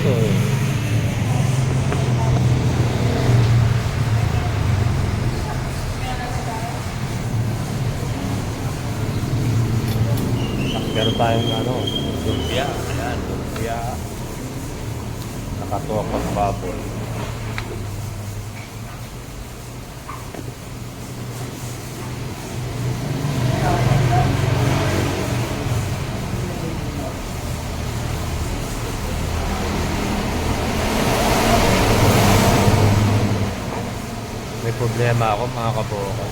Meron tayong lumpia. Ayan, lumpia. Nakatuwak ang baboy. May problema ako mga kabokal.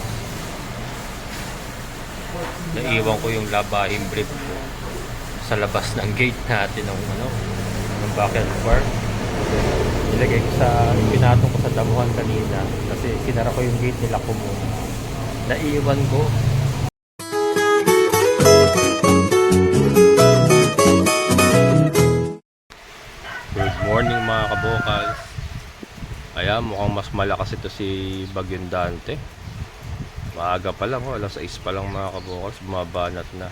Naiwan ko yung labahing brief ko sa labas ng gate natin ng backyard park. Nilagay ko pinatong ko sa damuhan kanina kasi sinara ko yung gate nila ko muna. Naiwan ko. Good morning mga kabokal. Ayan, mukhang mas malakas ito si Bagyong Dante. Maaga pa lang, alas 6 pa lang mga kabokal, bumabanat na.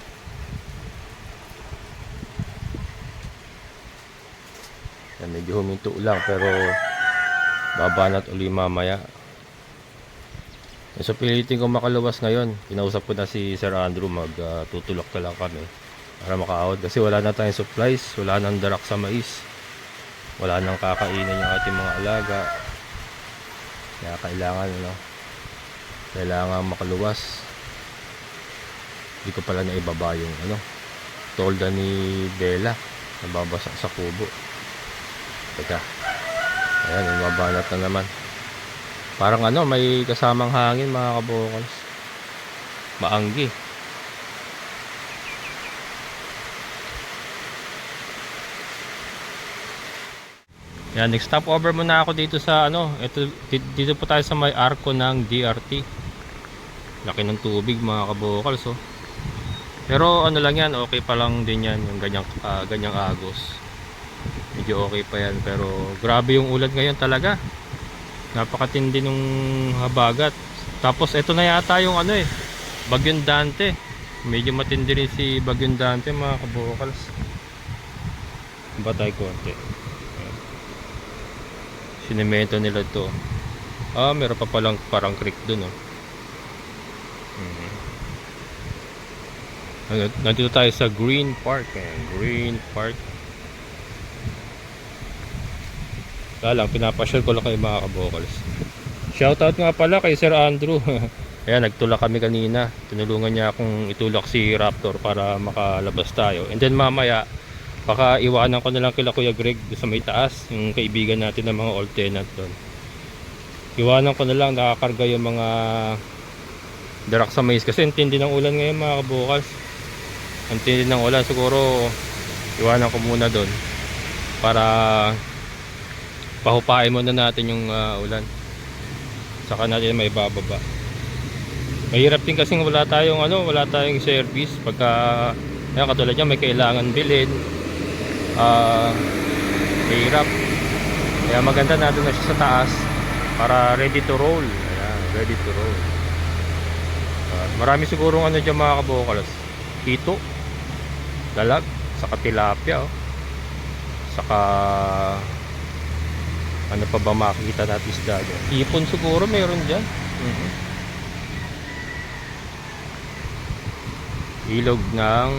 Yan, medyo huminto lang pero babanat uli mamaya. So pilitin ko makaluwas ngayon. Kinausap ko na si Sir Andrew, tutulok na lang kami para makaahod kasi wala na tayong supplies, wala nang darak sa mais, wala nang kakainin yung ating mga alaga. Kaya kailangan makaluwas. Hindi ko pala naibaba yung tolda ni Bella, nababasa sa kubo. Teka, ayan, mabanat na naman. Parang may kasamang hangin mga kabokals. Maanggi. Yan, next stop over muna ako dito sa dito po tayo sa may arko ng DRT. Laki ng tubig mga kabokals, oh. Pero lang yan, okay pa lang din yan yung ganyang agos. Medyo okay pa yan, pero grabe yung ulan ngayon talaga. Napakatindi nung habagat. Tapos ito na yata yung Bagyong Dante. Medyo matindi rin si Bagyong Dante mga kabokals. Batay konti. Sinemento nila to. Meron pa palang parang creek dun, oh. Nandito tayo sa Green Park. Green Park. Lang, pinapasyal ko lang kayo mga kabokals. Shoutout nga pala kay Sir Andrew. Ayan, nagtulak kami kanina. Tinulungan niya akong itulak si Raptor para makalabas tayo. And then mamaya baka iwanan ko na lang kila Kuya Greg sa may taas, yung kaibigan natin ng mga old tenant doon. Iwanan ko na lang, nakakarga yung mga darak sa mais kasi ang tindi ng ulan ngayon mga kabokals. Ang tindi ng ulan, siguro iwanan ko muna doon para pahupain muna natin yung ulan. Saka natin may bababa. Mahirap din kasi wala tayong service pagka katulad niya may kailangan bilhin. Mahirap. Kaya maganda natin na siya sa taas para ready to roll. Ayan, ready to roll. Marami siguro dyan mga kabokals. Hito, dalag, saka tilapia, oh. Saka ano pa ba makikita natin isda dyan? Ipon siguro meron dyan. Ilog ng,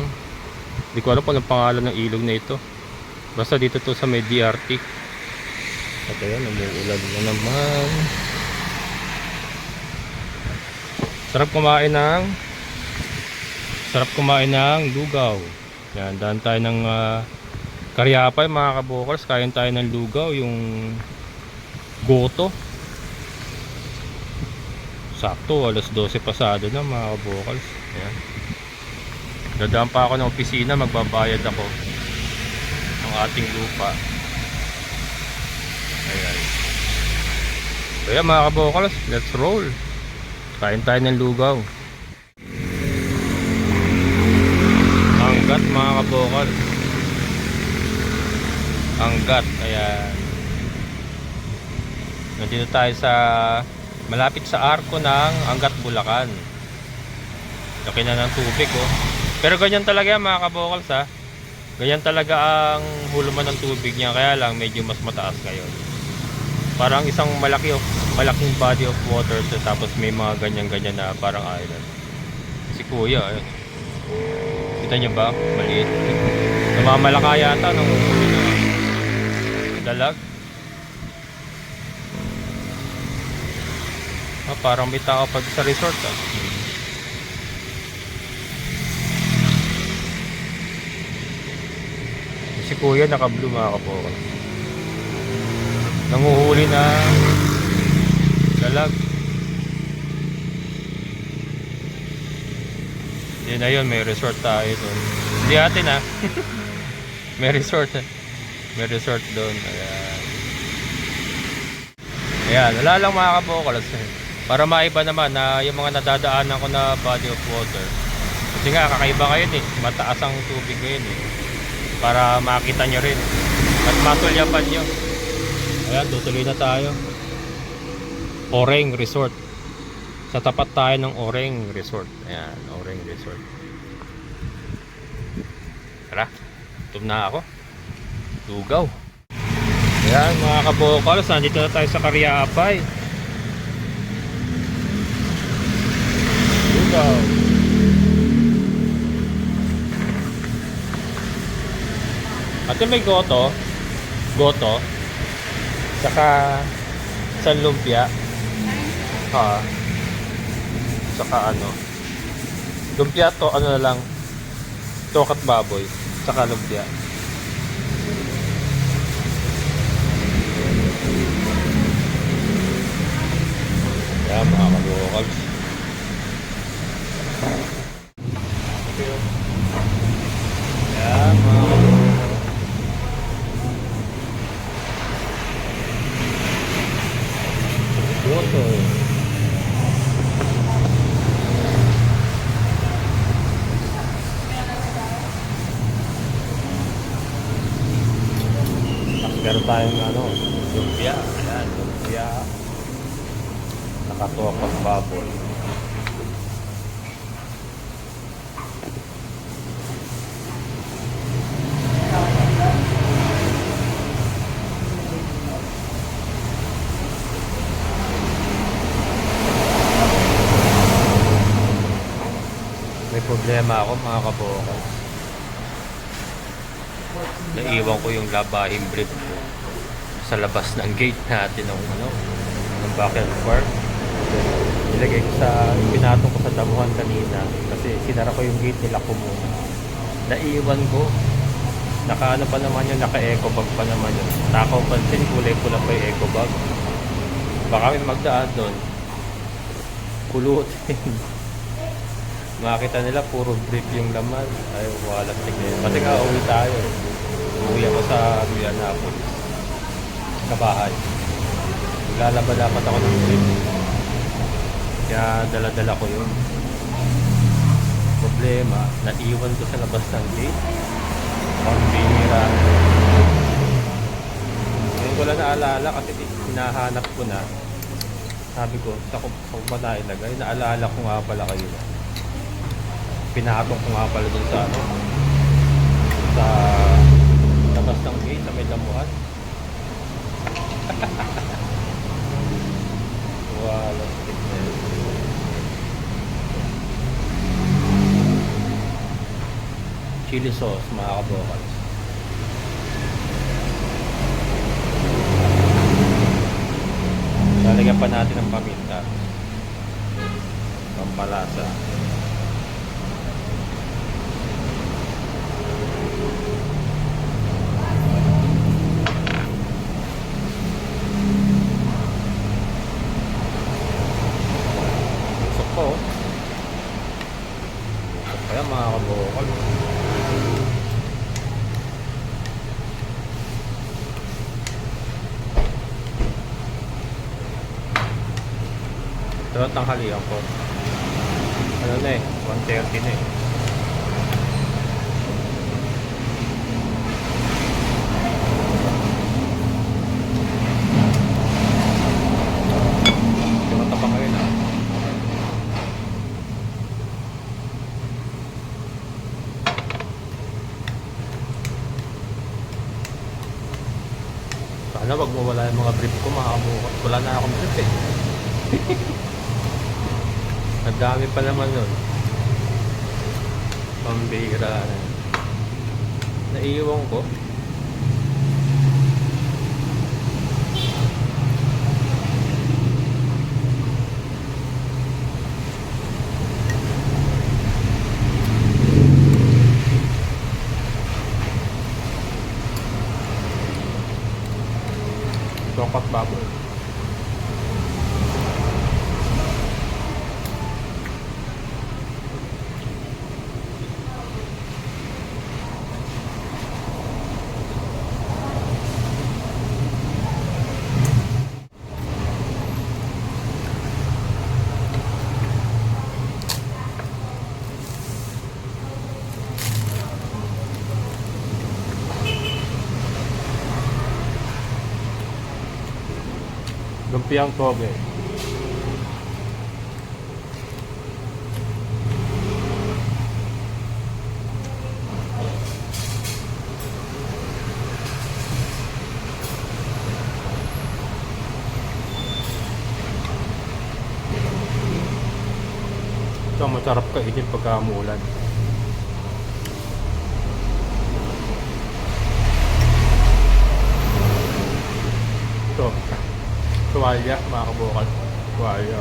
hindi ko alam kung anong pangalan ng ilog na ito. Basta dito to sa may DRT. At ayan, umuulan na naman. Sarap kumain ng lugaw. Yan, daan tayo ng Karyapay mga kabokals. Kain tayo ng lugaw, yung goto. Sakto, alas 12 pasado na mga kabokals. Ayan. Dadaan pa ako ng opisina, magbabayad ako ng ating lupa. Ayan. Kaya mga kabokals, let's roll. Kain tayo ng lugaw. Anggat mga kabokals. Anggat. Ayan. Nandito tayo sa malapit sa arko ng Angat Bulacan. Laki na ng tubig, oh. Pero ganyan talaga yan mga kabokals, ha. Ganyan talaga ang huluman ng tubig niya, kaya lang medyo mas mataas ngayon. Parang isang malaking body of water, tapos may mga ganyan-ganyan na parang island. Si Kuya, ayun. Kita niyo ba? Maliit. Namamalaka yata ng huli na dalag. Parang may tao pa sa resort ah. Si Kuya naka-blue mga kapoko. Nanguhuli na dalag. Yun na yun, may resort tayo doon. Hindi atin ah. May resort. May resort doon. Ayan, wala lang mga kabokolas. Para maiba naman na yung mga nadadaanan ko na body of water. Kasi nga kakaiba ngayon eh. Mataas ang tubig ngayon eh. Para makita nyo rin. At matulyapan nyo. Ayan, tutuloy na tayo. Oreng Resort. Sa tapat tayo ng Oreng Resort. Ayan, Oreng Resort. Tara, tutom na ako. Lugaw. Ayan mga kabokals, nandito na tayo sa Cariapay. Lugaw. At may goto. Goto. Saka San Lumpia. Saka ano, lumpia to, ano na lang, tokat baboy, saka lumpia. Yan mga kabokals. Yan mga kabokals. Goto. Meron tayong ano, lumpia. Ayan, lumpia. Nakatokas baboy. May problema ako mga kabokal. Naiwan ko yung labahing brief ko sa labas ng gate natin ng ano, ng backyard park. Nilagay ko sa, pinatong ko sa damuhan kanina kasi sinara ko yung gate nila ko muna. Naiwan ko. Naka ano pa naman yun, naka eco bag pa naman yun. Takaw pansin, kulay pula pa yung eco bag. Baka may magdaan doon. Pulutin. Makita nila puro brief yung laman. Ay, wala tignan. Kasi nga uwi tayo. Uwi ako sa Villaнаpolis. Sa bahay. Lalaba dapat ako ng brief. Kaya dala-dala ko yun. Problema, naiwan ko sa labas ng gate. Pambihira. Ngayon ko lang naalala kasi hinahanap ko na. Sabi ko, sa ba na ilagay? Naalala ko nga pala kayo. Pinatong ko nga pala dun sa ano, sa labas ng gate sa may damuhan. Wala stickness. Chili sauce mga kabokals. Lalagyan pa natin ng paminta, pampalasa. Kaya mga kabokal, ito ang tanghalian ko. Ano na eh, 1:30 na eh. Tumata pa kayo na. Ano, wag mo wala yung mga brief ko, makabukas. Wala na akong brief eh. Ang dami pa naman nun. Pambira na. Naiiwan ko. Tokat baboy. Lumpiang toge. Ito masarap kainin pagka umuulan. Ito. Tuwalya, mga kabukal. Tuwalya.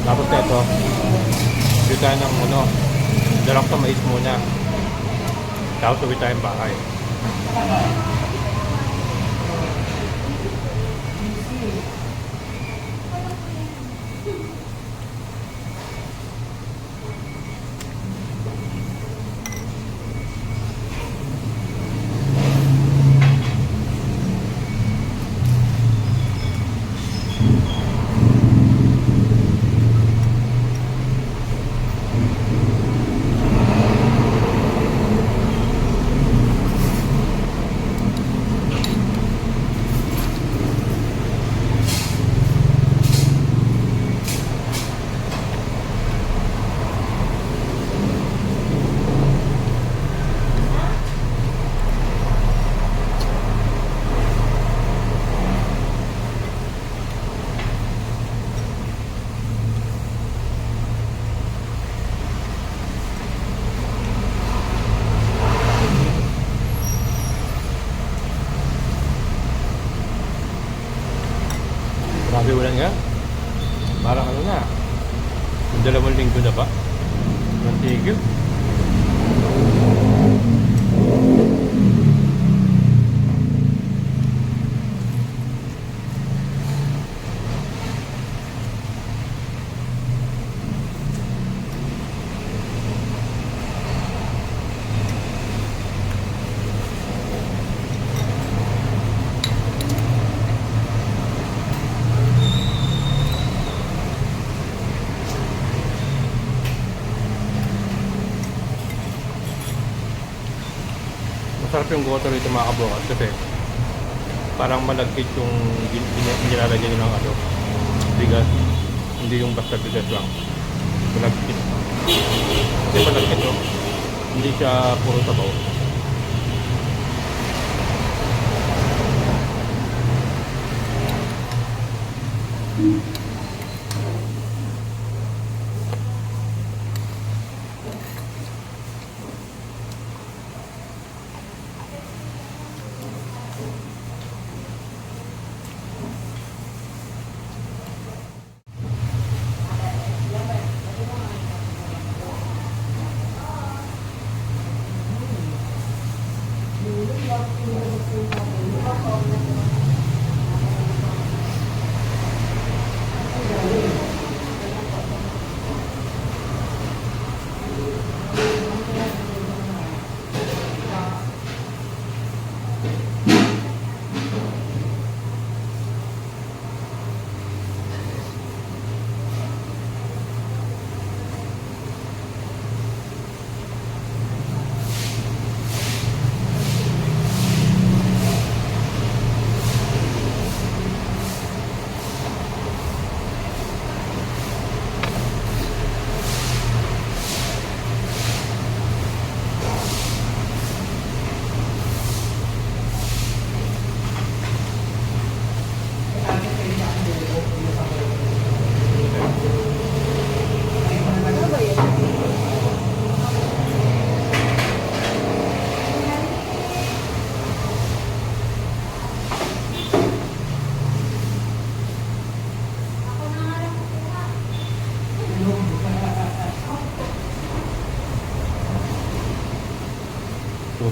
Tapos ito, bili tayo ng ano, dalak sa mais muna. Tapos uwi tayong bahay. Grabe ulan nga. Parang ano na. Yung 2 linggo na ba? Ang tigil. Masarap yung goto rito mga kabukas kasi parang malagkit yung nilalagay ng ano, bigas. Hindi yung basta bigas lang. Malagkit. Kasi malagkit oh. Hindi siya puro sabaw.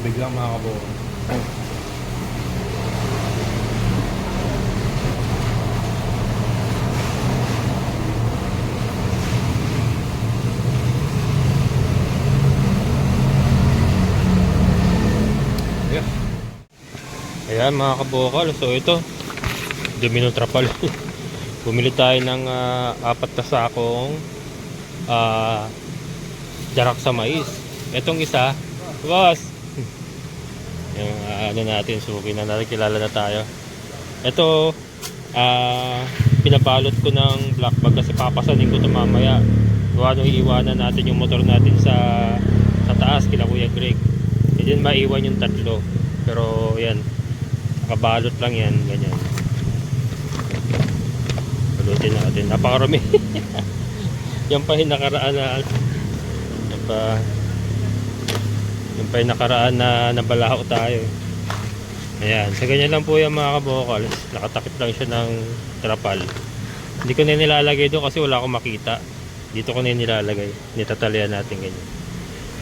Tubig lang mga kabuo. Ayan. Ayan mga kabukal. So ito, Domino Trapal. Bumili tayo ng 4 na sakong jarak sa mais. Itong isa, boss. Yung ano natin, suki na natin, kilala na tayo. Ito, pinabalot ko ng black bag kasi papasanin ko ito mamaya. Gawa nung iiwanan natin yung motor natin sa taas kila Kuya Greg. Hindi din maiwan yung tatlo. Pero yan, nakabalot lang yan, ganyan. Balutin natin, napakarami. Yan pa yung nakaraan na nakaraan na nabalaho tayo. Ayan, sa ganyan lang po yung mga kabokals. Nakatakip lang siya ng trapal. Hindi ko na nilalagay doon kasi wala akong makita. Dito ko na nilalagay. Nitatalian natin ganyan.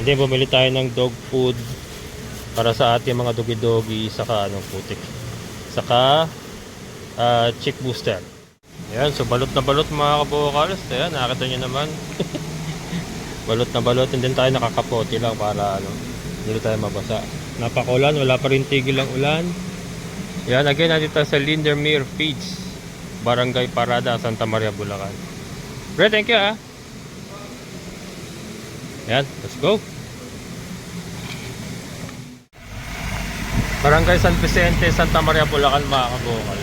And then bumili tayo ng dog food para sa ating mga dogi-dogi, saka anong putik, saka chick booster. Ayan, so balot na balot mga kabokals. Ayan, nakita nyo naman. Balot na balot, and then tayo nakakapote lang para hindi tayo mabasa. Napakulan, wala pa rin tigil ang ulan. Yan, again, nandito sa Lindermere Feeds, Barangay Parada, Santa Maria, Bulacan. Great, thank you Yan, let's go. Barangay San Vicente, Santa Maria, Bulacan mga kabukal.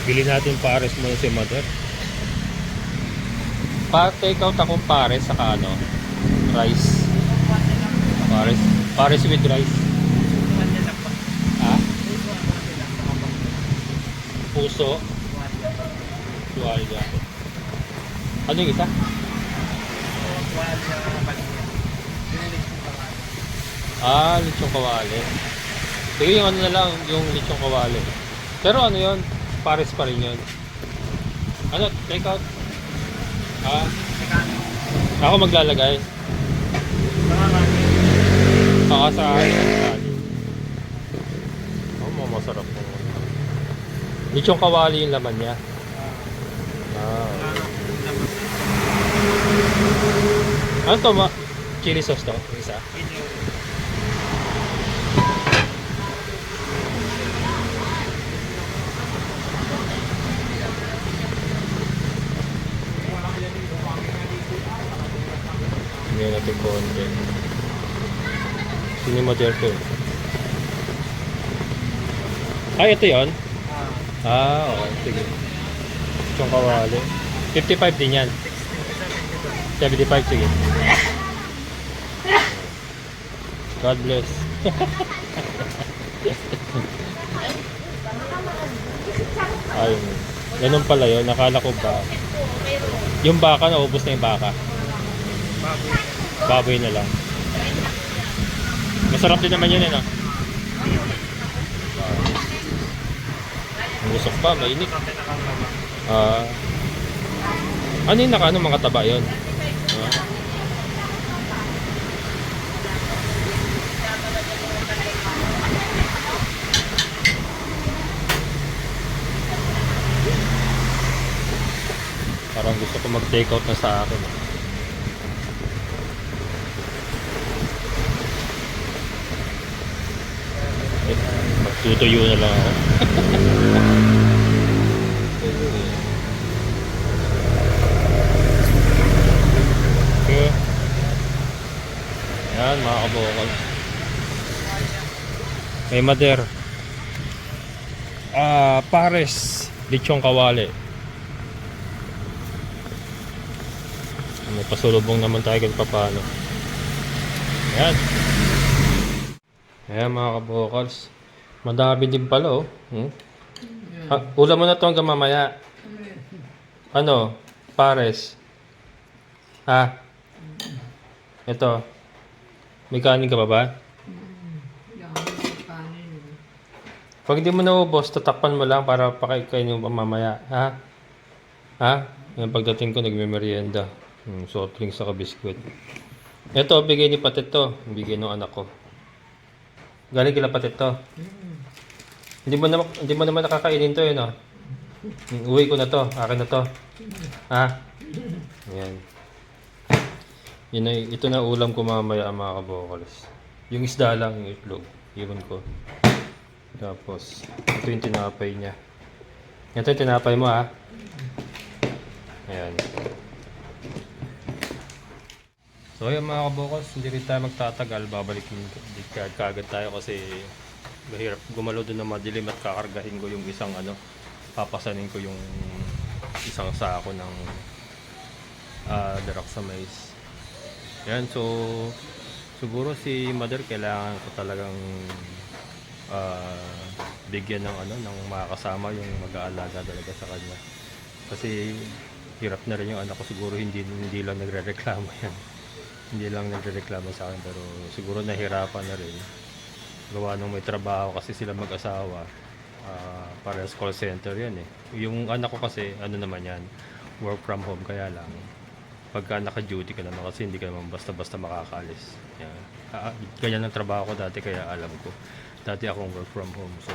Bili natin pares muna si Mother. Pa-take out akong pares saka rice. Pares with rice. Ha? Puso. Tuwalya. Ano yung isa? Lechong kawali. Sige, yung na lang, yung lechong kawali. Pero ano yun? Pares pa rin yun. Ano? Take out? Ako maglalagay. Sa masarap po. Lechong kawali yung laman niya. Ano to chili sauce to? Isa? Hindi natin konti. Sino mo dito? Ito yun? Okay. Sige. Itong kawali. 55 din yan. 75, sige. God bless. Ayun. Ganun pala yun. Nakala ko ba. Yung baka, naubos na yung baka. Baboy na lang. Masarap din naman yun, no? Ang usok pa, mainit. Ano yung mga taba yun? Parang gusto ko mag-take out na sa akin. Magtutuyo na lang ako. Okay. Ayan mga kabukal. May Mother. Pares. Lechong kawali. May pasulubong naman tayo kahit paano. Ayan. Ayan mga kabukals. Madami din pala ulam mo na ito hanggang mamaya. Ano? Pares. Ito. May kanin ka pa ba? Pag hindi mo naubos, tatakpan mo lang para pakikainin mo mamaya. Yan, pagdating ko, nagme-merienda. Soft drinks saka biskwit. Ito, bigay ni Patet to. Bigay ng anak ko. Galing kila Patit to. Hindi mo naman nakakainin to, no? Uwi ko na to. Akin na to. Ha? Ayan. Ito na ulam ko mamaya mga kabokalis. Yung isda lang, yung itlog. Iwan ko. Tapos, ito yung tinapay niya. Ito yung tinapay mo, ha? Ayan. So ayan mga kabokals, hindi rin tayo magtatagal, babalikin kagad tayo kasi mahirap gumalaw doon na madilim at kakargahin ko yung isang papasanin ko yung isang sako ng darak sa mais. Ayan, so siguro si mother kailangan ko talagang bigyan ng makakasama yung mag-aalaga talaga sa kanya. Kasi hirap na rin yung anak ko, siguro hindi lang nagrereklamo yan. Hindi lang nagrereklamo sa akin pero siguro nahirapan na rin. Gawa nung may trabaho kasi sila mag-asawa. Para sa call center yan eh. Yung anak ko kasi naman yan, work from home kaya lang. Pagka naka-duty ka naman kasi hindi ka naman basta-basta makakaalis. Yan. Ganyan ang trabaho ko dati kaya alam ko. Dati akong work from home so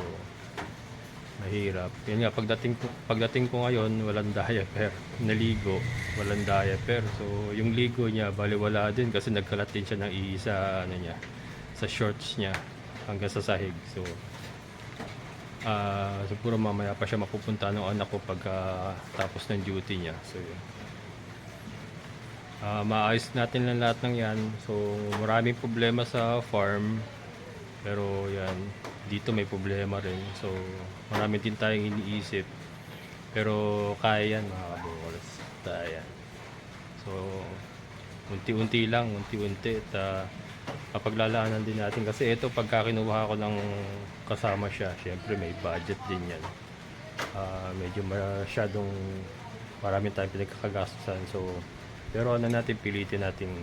mahirap. Yan nga, pagdating ko ngayon, walang diaper. Naligo, walang diaper. So, yung ligo niya, baliwala din kasi nagkalat din siya ng isa, sa shorts niya hanggang sa sahig. So, siguro mamaya pa siya mapupunta ng anak ko pagka tapos ng duty niya. So, yun. Maayos natin lang lahat ng yan. So, maraming problema sa farm. Pero, yan. Dito may problema rin. So, marami din tayong iniisip. Pero, kaya yan mga kabokalis. Kaya yan. So, unti-unti lang. Unti-unti. At kapaglalaanan din natin. Kasi ito, pagka kinuha ko ng kasama siya, syempre may budget din yan. Medyo masyadong marami tayong pinagkakagastusan. So, pero natin, pilitin natin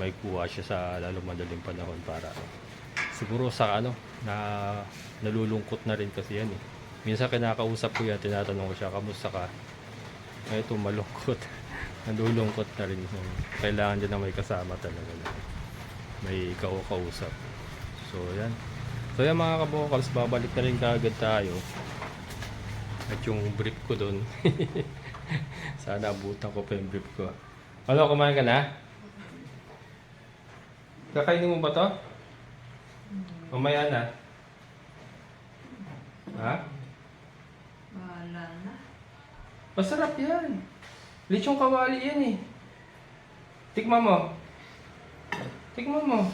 may kuha siya sa lalong madaling panahon para siguro sa na nalulungkot na rin kasi yan eh. Minsan kinakausap ko yan, tinatanong ko siya, kamusta ka? Ito malungkot. Nalulungkot na rin. Kailangan din na may kasama talaga. May kausap. So yan. So yan mga kabokals, babalik na rin kaagad tayo. At yung brief ko doon. Sana abutan ko pa yung brief ko. Ano, kumain ka na? Kakainin mo ba to? Mamaya na. Ha? Wala na. Masarap yan. Lechong kawali yan eh. Tikman mo. Tikman mo.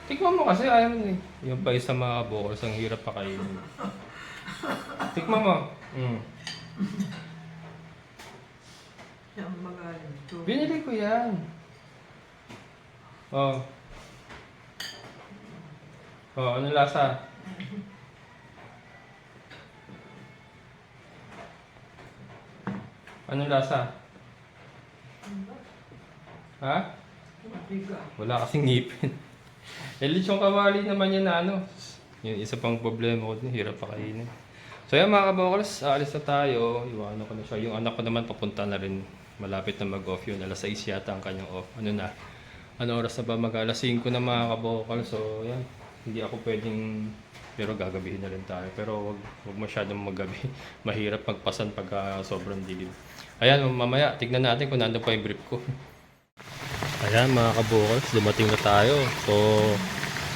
Tikman mo kasi ayaw mo eh. Yung pa isa mga kabokals, ang hirap pa kainin. Tikman mo. Yung magaling to. Binili ko yan. Oh. Oh, ano lasa? Anong lasa? Ha? Mabiga. Wala kasing ngipin. Lechong kawali naman yan na Yung isa pang problema ko din, hirap pa kainin. So yan mga kabokals, aalis na tayo. Iwanan ko na siya. Yung anak ko naman papunta na rin. Malapit na mag-off yun. Alas 6 yata ang kanyang off. Ano oras na ba? Mag-alas 5 na mga kabokals. So yan. Hindi ako pwedeng, pero gagabihin na rin tayo. Pero wag masyadong maggabi. Mahirap magpasan pagka sobrang dilim. Ayan, mamaya, tignan natin kung nandun pa yung brief ko. Ayan mga kabukals, dumating na tayo. So,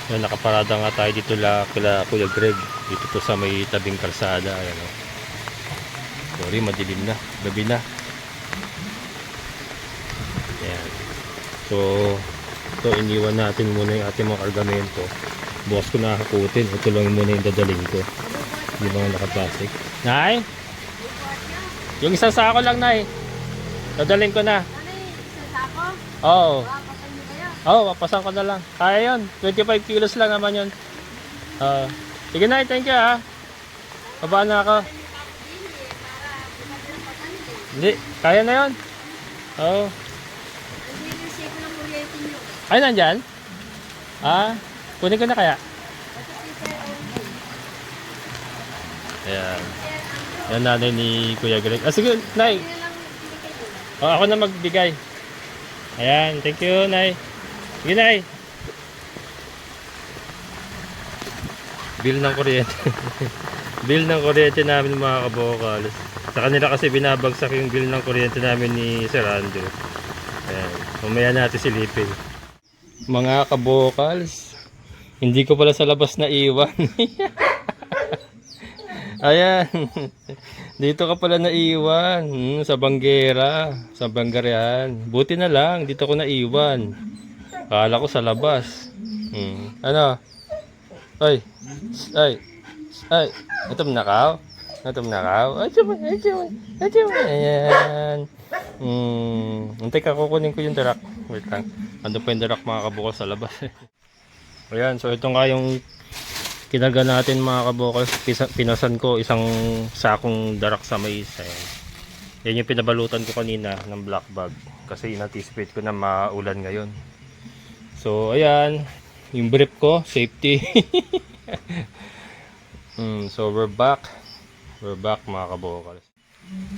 yan, nakaparada nga tayo dito kila Kuya Greg. Dito to sa may tabing kalsada. Ayan, oh. Sorry, madilim na. Gabi na. Ayan. So, ito, iniwan natin muna yung ating mga kargamento. Bukas ko nakakutin. Ito lang muna yung dadaling ko. Yung mga nakaplastic. Nay? Yung isang sako lang, Nay. Dadaling ko na. Ano yung isang sako? Oo. Papasan mo kayo? Oo, papasan ko na lang. Kaya yun. 25 kilos lang naman yun. Sige, Nay. Thank you, ha. Babaan na ako. Hindi. Kaya na yun. Oo. Nag-receive ng kuryente nyo. Ay, nandyan? Kunin ko na kaya. Ayan. Yan nanay ni Kuya Greg. Sige, Nay. Ako na magbigay. Ayan, thank you, Nay. Sige, Nay. Bill ng kuryente. Bill ng kuryente namin mga kabokals. Sa kanila kasi binabagsak yung bill ng kuryente namin ni Sir Andrew. Ayan. Mamaya natin silipin. Mga kabokals, hindi ko pala sa labas na iwan. Ayan. Dito ka pala naiwan. Sa Banggera. Sa Banggarihan. Buti na lang. Dito ko naiwan. Akala ko sa labas. Ano? Ay. Ay. Ay. Natom na ka? Natom na ka? Achoo. Ayan. Antay ka, kukunin ko yung darak. Wait lang. Ando pa yung darak mga kabukal sa labas. Ayan. So ito nga yung kinarga natin mga kabukal. Pinasan ko isang sakong darak sa mais. Ayan. Yan yung pinabalutan ko kanina ng black bag. Kasi in-anticipate ko na maulan ngayon. So ayan. Yung brief ko. Safety. So we're back. We're back mga kabukal.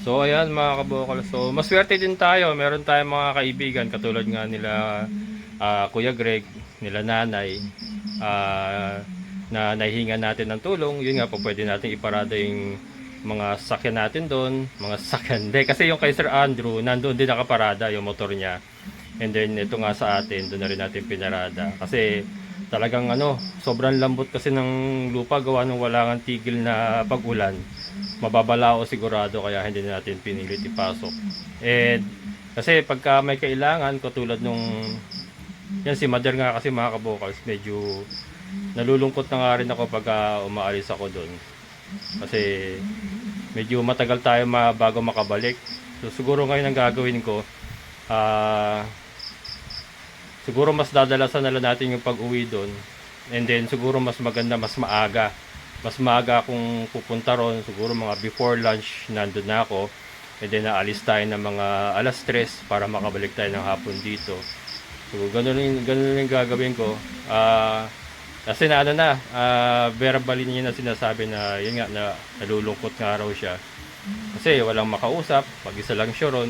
So ayan mga kabukal. So maswerte din tayo. Meron tayong mga kaibigan. Katulad nga nila Kuya Greg. Nila nanay. Na nahihingan natin ng tulong, yun nga po pwede natin iparada yung mga sakyan natin doon, mga sakyan. Hindi, kasi yung kay Sir Andrew, nandoon din nakaparada yung motor niya. And then ito nga sa atin, doon na rin natin pinarada. Kasi talagang sobrang lambot kasi ng lupa gawa nung wala kang tigil na pag-ulan. Mababalao sigurado kaya hindi natin pinilit ipasok. And kasi pagka may kailangan, katulad nung yan si Mother nga kasi mga kabokals, medyo nalulungkot na nga rin ako pag umaalis ako doon. Kasi medyo matagal tayo bago makabalik. So siguro ngayon ang gagawin ko, siguro mas dadalasan na lang natin yung pag-uwi doon. And then siguro mas maganda, mas maaga. Mas maaga akong pupunta ron. Siguro mga before lunch nandun na ako. And then naalis tayo ng mga alas 3 para makabalik tayo ng hapon dito. So ganun yung gagawin ko. Kasi verbally niya na sinasabi na yun nga, na nalulungkot nga raw siya. Kasi walang makausap, mag-isa lang siya ron.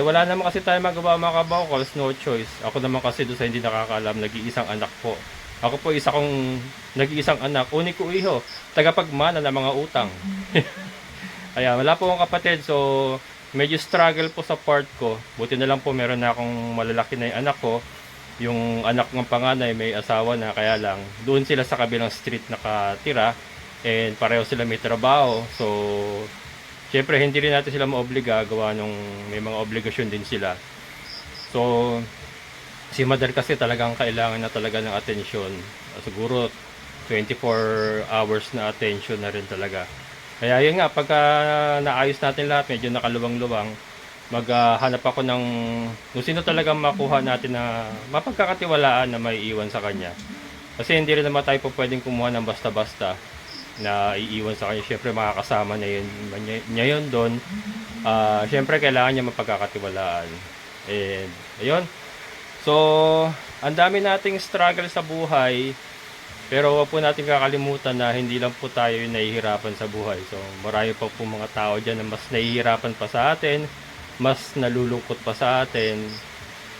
Wala naman kasi tayo magawa mga kabokals, no choice. Ako naman kasi doon sa hindi nakakaalam, nag-iisang anak po. Ako po isa kong nag-iisang anak, uniko iho, tagapagmana ng mga utang. Ayan, wala po akong kapatid, so medyo struggle po sa part ko. Buti na lang po meron na akong malalaki na yung anak ko. Yung anak ng panganay may asawa na, kaya lang doon sila sa kabilang street nakatira and pareho sila may trabaho. So syempre hindi rin natin sila maobliga gawa nung may mga obligasyon din sila. So si Mother kasi talagang kailangan na talaga ng atensyon. Siguro 24 hours na attention na rin talaga. Kaya yun nga, pagka naayos natin lahat, medyo nakaluwang-luwang, maghanap ako ng kung sino talagang makuha natin na mapagkakatiwalaan na may iwan sa kanya. Kasi hindi rin naman tayo po pwedeng kumuha ng basta-basta na iiwan sa kanya. Siyempre makakasama niya yun doon. Siyempre kailangan niya mapagkakatiwalaan. And ayun. So ang dami nating struggle sa buhay. Pero wag po natin kakalimutan na hindi lang po tayo yung nahihirapan sa buhay. So marami pa po mga tao dyan na mas nahihirapan pa sa atin, mas nalulungkot pa sa atin.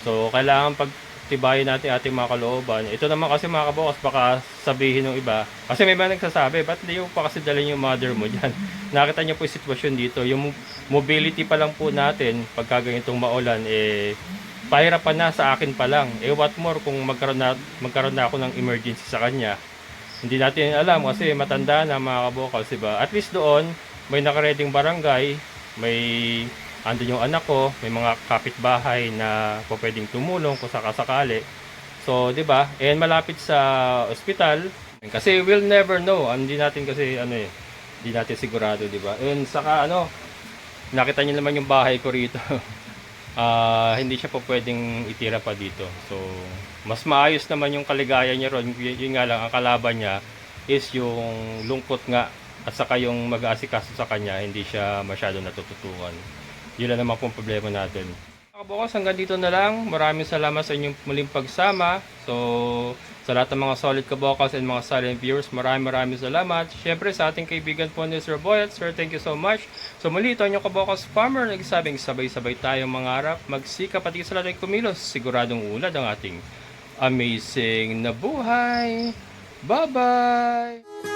So kailangan pagtibayin natin ating mga kalooban. Ito naman kasi mga kabukas, baka sabihin ng iba, kasi may mga nagsasabi, ba't hindi mo pa kasi dalhin yung mother mo dyan? Nakita niyo po yung sitwasyon dito, yung mobility pa lang po natin pagka ganitong maulan, pahirapan na sa akin pa lang. What more kung magkaroon na ako ng emergency sa kanya. Hindi natin alam kasi matanda na mga kabokals, diba? At least doon, may nakareding barangay, may andun yung anak ko, may mga kapitbahay na po pwedeng tumulong kung sakasakali. So, diba? And malapit sa ospital. Kasi we'll never know. Hindi natin kasi, hindi natin sigurado, diba? And saka, nakita niyo naman yung bahay ko rito. Hindi siya po pwedeng itira pa dito. So mas maayos naman yung kaligaya niya ron. Yun nga lang, ang kalaban niya is yung lungkot nga at saka yung mag-aasikaso sa kanya, hindi siya masyado natututukan. Yun lang naman pong problema natin. Mga kabukas, hanggang dito na lang. Maraming salamat sa inyong muling pagsama. So sa lahat ng mga solid kabokals and mga silent viewers, maraming salamat. Siyempre sa ating kaibigan po ni Sir Boyet. Sir, thank you so much. So muli, ito ang kabokals farmer, nagsabing sabay-sabay tayong mangarap, magsikap at sa lahat ay kumilos. Siguradong ulad ang ating amazing na buhay. Bye-bye!